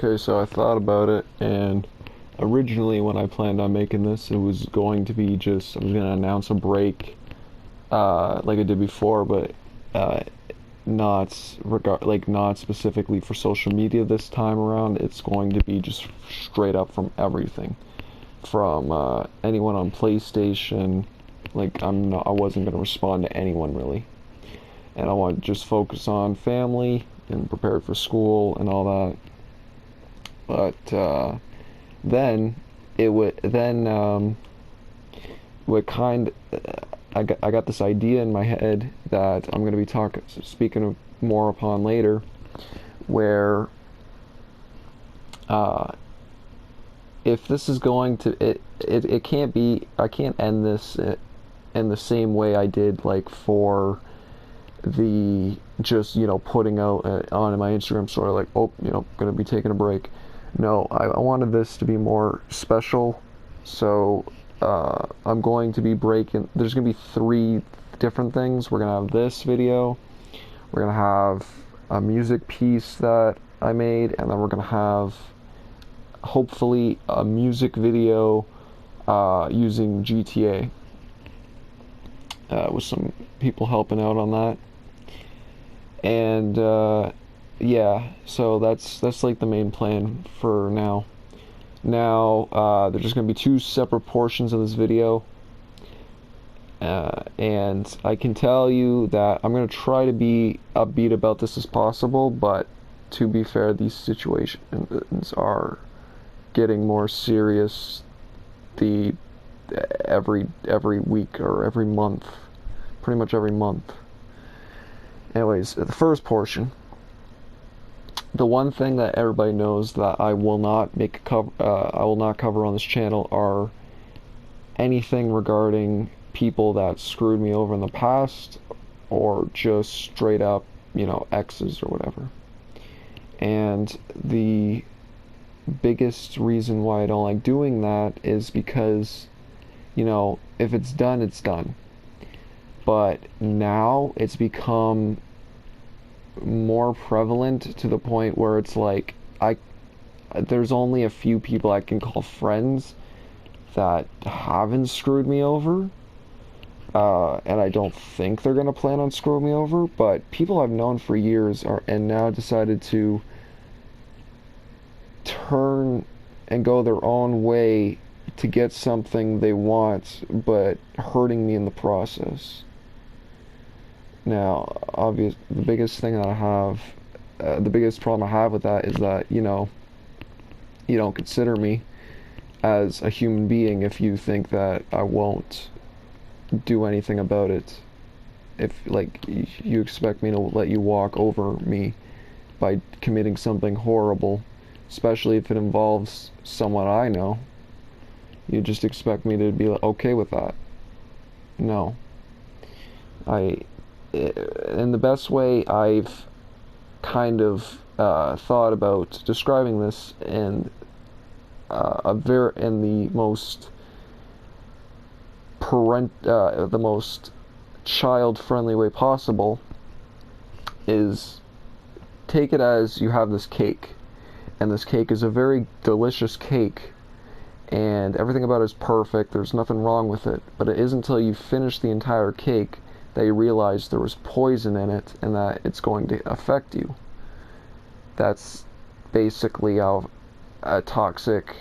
Okay, so I thought about it, and originally when I planned on making this, it was going to be just, I was going to announce a break, like I did before, but uh, not specifically for social media this time around. It's going to be just straight up from everything, from anyone on PlayStation. Like I wasn't going to respond to anyone really, and I want to just focus on family and prepare for school and all that. But then it would then would kind I got this idea in my head that I'm going to be speaking of more upon later, where uh, if this is going to it can't be, I can't end this in the same way I did like for the just putting out on my Instagram story like, oh, gonna be taking a break. No, I wanted this to be more special, so I'm going to be breaking. There's gonna be three different things. We're gonna have this video, we're gonna have a music piece that I made, and then we're gonna have hopefully a music video using GTA, with some people helping out on that. And yeah, so that's like the main plan for now. Now there's just gonna be two separate portions of this video, and I can tell you that I'm gonna try to be upbeat about this as possible, but to be fair, these situations are getting more serious the every week or every month, pretty much every month. Anyways, the first portion, the one thing that everybody knows that I will not I will not cover on this channel are anything regarding people that screwed me over in the past, or just straight up, exes or whatever. And the biggest reason why I don't like doing that is because, if it's done, it's done. But now it's become more prevalent to the point where it's like there's only a few people I can call friends that haven't screwed me over, and I don't think they're gonna plan on screwing me over. But people I've known for years are and now decided to turn and go their own way to get something they want, but hurting me in the process. Now, the biggest thing that I have, the biggest problem I have with that is that, you don't consider me as a human being if you think that I won't do anything about it. If, like, you expect me to let you walk over me by committing something horrible, especially if it involves someone I know, you just expect me to be okay with that. No. And the best way I've kind of thought about describing this in the most the most child-friendly way possible is, take it as you have this cake, and this cake is a very delicious cake, and everything about it is perfect. There's nothing wrong with it, but it isn't until you finish the entire cake that you realize there was poison in it and that it's going to affect you. That's basically how a toxic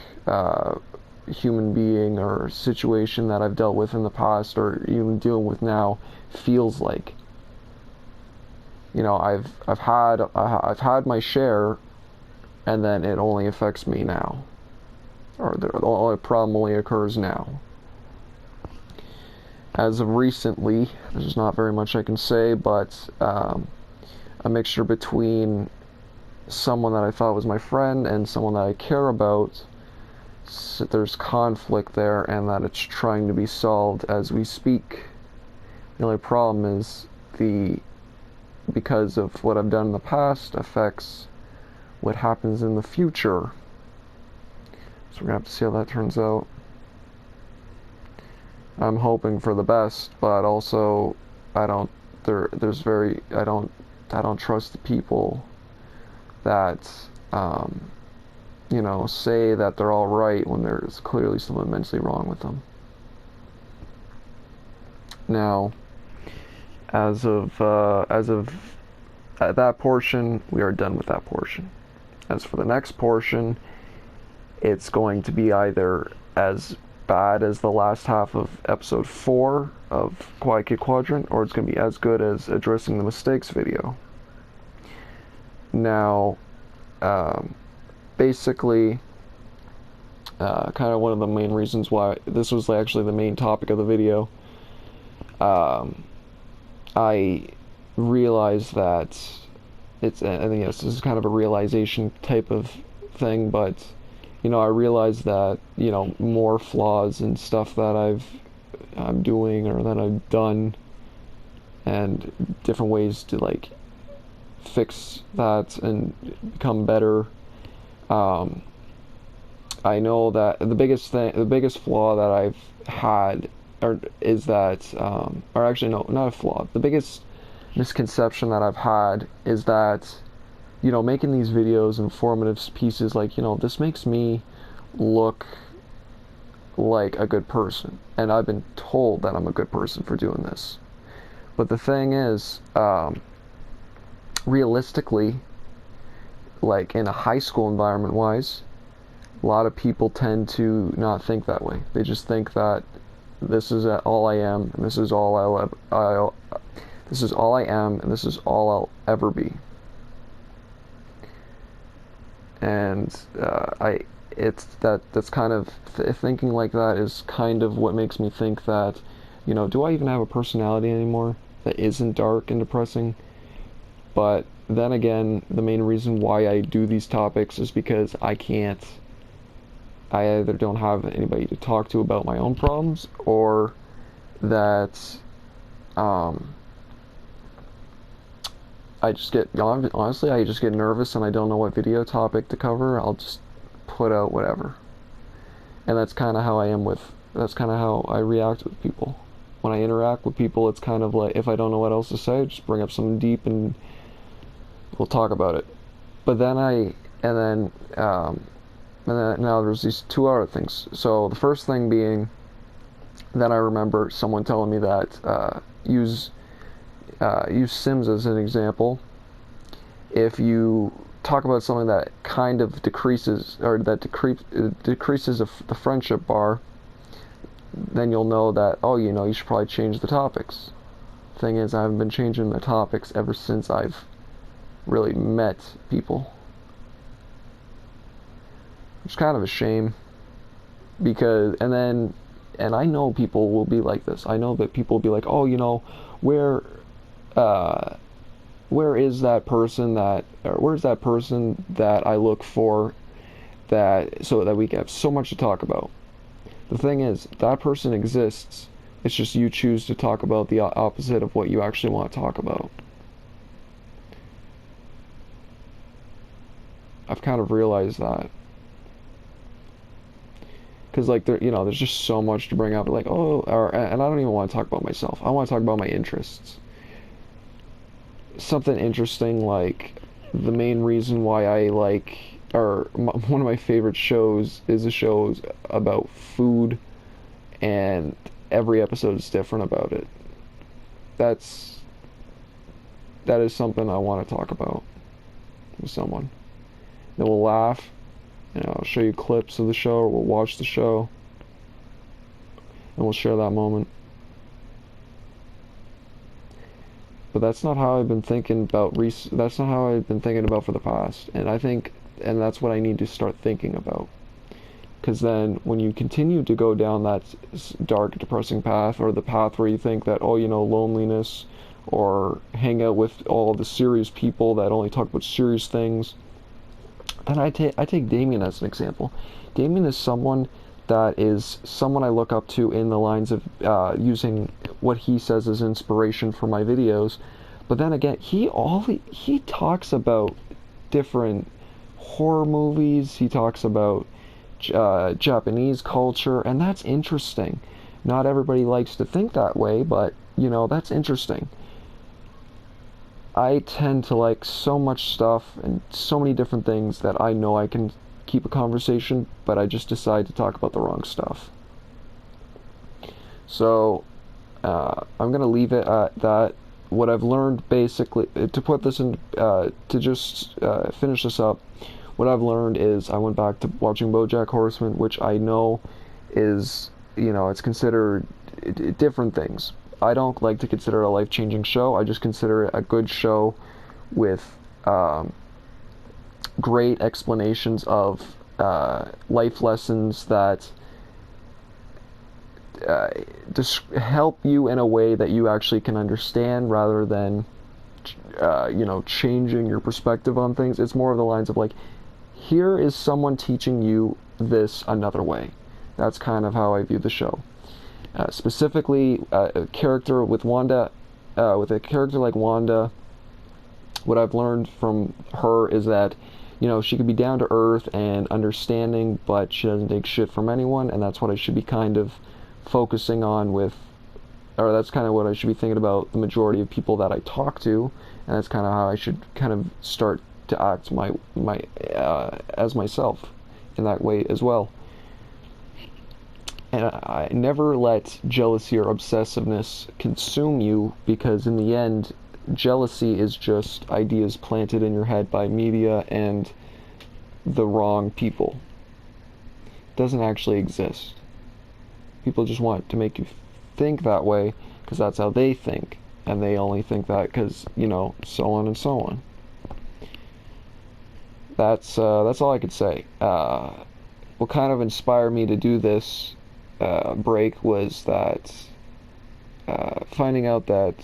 human being or situation that I've dealt with in the past, or even dealing with now, feels like. I've had my share, and then it only affects me now, or the problem only occurs now. As of recently, there's not very much I can say, but a mixture between someone that I thought was my friend and someone that I care about, so there's conflict there, and that it's trying to be solved as we speak. The only problem is because of what I've done in the past affects what happens in the future. So we're gonna have to see how that turns out. I'm hoping for the best, but also I don't I don't trust the people that say that they're all right when there's clearly something immensely wrong with them. Now, as of at that portion, we are done with that portion. As for the next portion, it's going to be either as bad as the last half of episode 4 of Quiet Kid Quadrant, or it's going to be as good as addressing the mistakes video. Now, basically, kind of one of the main reasons why this was actually the main topic of the video, I realized that I think this is kind of a realization type of thing, but I realized that more flaws and stuff that I'm doing or that I've done, and different ways to like fix that and become better. I know that the biggest flaw that I've had, is that, or actually no, not a flaw. The biggest misconception that I've had is that, making these videos, informative pieces, like, this makes me look like a good person. And I've been told that I'm a good person for doing this. But the thing is, realistically, like in a high school environment wise, a lot of people tend to not think that way. They just think that this is all I am, and this is all this is all I am, and this is all I'll ever be. And that's kind of thinking like that is kind of what makes me think that, do I even have a personality anymore that isn't dark and depressing? But then again, the main reason why I do these topics is because I either don't have anybody to talk to about my own problems, or that I just get nervous and I don't know what video topic to cover. I'll just put out whatever. And that's kind of how I react with people. When I interact with people, it's kind of like, if I don't know what else to say, just bring up something deep and we'll talk about it. But then now there's these two other things. So the first thing being that I remember someone telling me that use Sims as an example. If you talk about something that kind of decreases, or that decreases the friendship bar, then you'll know that, you should probably change the topics. Thing is, I haven't been changing the topics ever since I've really met people. It's kind of a shame, because, and I know people will be like this. I know that people will be like, where's that person that I look for, so that we have so much to talk about. The thing is, that person exists. It's just you choose to talk about the opposite of what you actually want to talk about. I've kind of realized that. Because, like, there's just so much to bring up. Like, and I don't even want to talk about myself. I want to talk about my interests. Something interesting, like, the main reason why I like, one of my favorite shows is a show about food, and every episode is different about it. That is something I want to talk about with someone. Then we'll laugh, and I'll show you clips of the show, or we'll watch the show, and we'll share that moment. But that's not how I've been thinking about that's not how I've been thinking about for the past. And and that's what I need to start thinking about. Because then, when you continue to go down that dark, depressing path, or the path where you think that, loneliness, or hang out with all the serious people that only talk about serious things, then I take Damien as an example. Damien is someone that is someone I look up to in the lines of using what he says as inspiration for my videos. But then again, he talks about different horror movies. He talks about Japanese culture, and that's interesting. Not everybody likes to think that way, but that's interesting. I tend to like so much stuff and so many different things that I know I can keep a conversation, but I just decide to talk about the wrong stuff. So I'm gonna leave it at that. What I've learned, basically, to put this in, to just finish this up, what I've learned is I went back to watching BoJack Horseman, which I know is, it's considered different things. I don't like to consider it a life-changing show. I just consider it a good show with great explanations of life lessons that just help you in a way that you actually can understand, rather than changing your perspective on things. It's more of the lines of like, here is someone teaching you this another way. That's kind of how I view the show. Specifically, a character with Wanda, with a character like Wanda, what I've learned from her is that, she could be down to earth and understanding, but she doesn't take shit from anyone, and that's what I should be kind of focusing on with, or that's kind of what I should be thinking about the majority of people that I talk to, and that's kind of how I should kind of start to act as myself in that way as well. And I never let jealousy or obsessiveness consume you, because in the end, jealousy is just ideas planted in your head by media and the wrong people. It doesn't actually exist. People just want to make you think that way because that's how they think, and they only think that because, so on and so on. That's all I could say. What kind of inspired me to do this break was that finding out that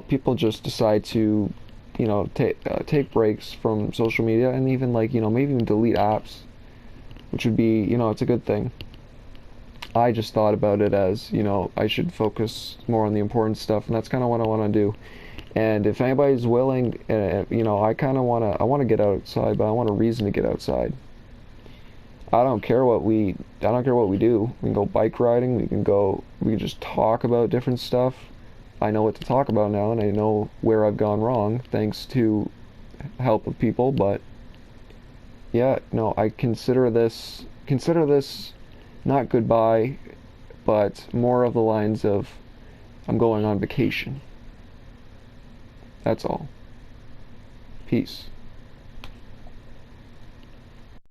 people just decide to take breaks from social media, and even maybe even delete apps, which would be, it's a good thing. I just thought about it as, I should focus more on the important stuff, and that's kind of what I want to do. And if anybody's willing, I kind of want to get outside, but I want a reason to get outside. I don't care what we do. We can go bike riding. We can just talk about different stuff. I know what to talk about now, and I know where I've gone wrong thanks to help of people. But yeah, no, I consider this not goodbye, but more of the lines of I'm going on vacation. That's all. Peace.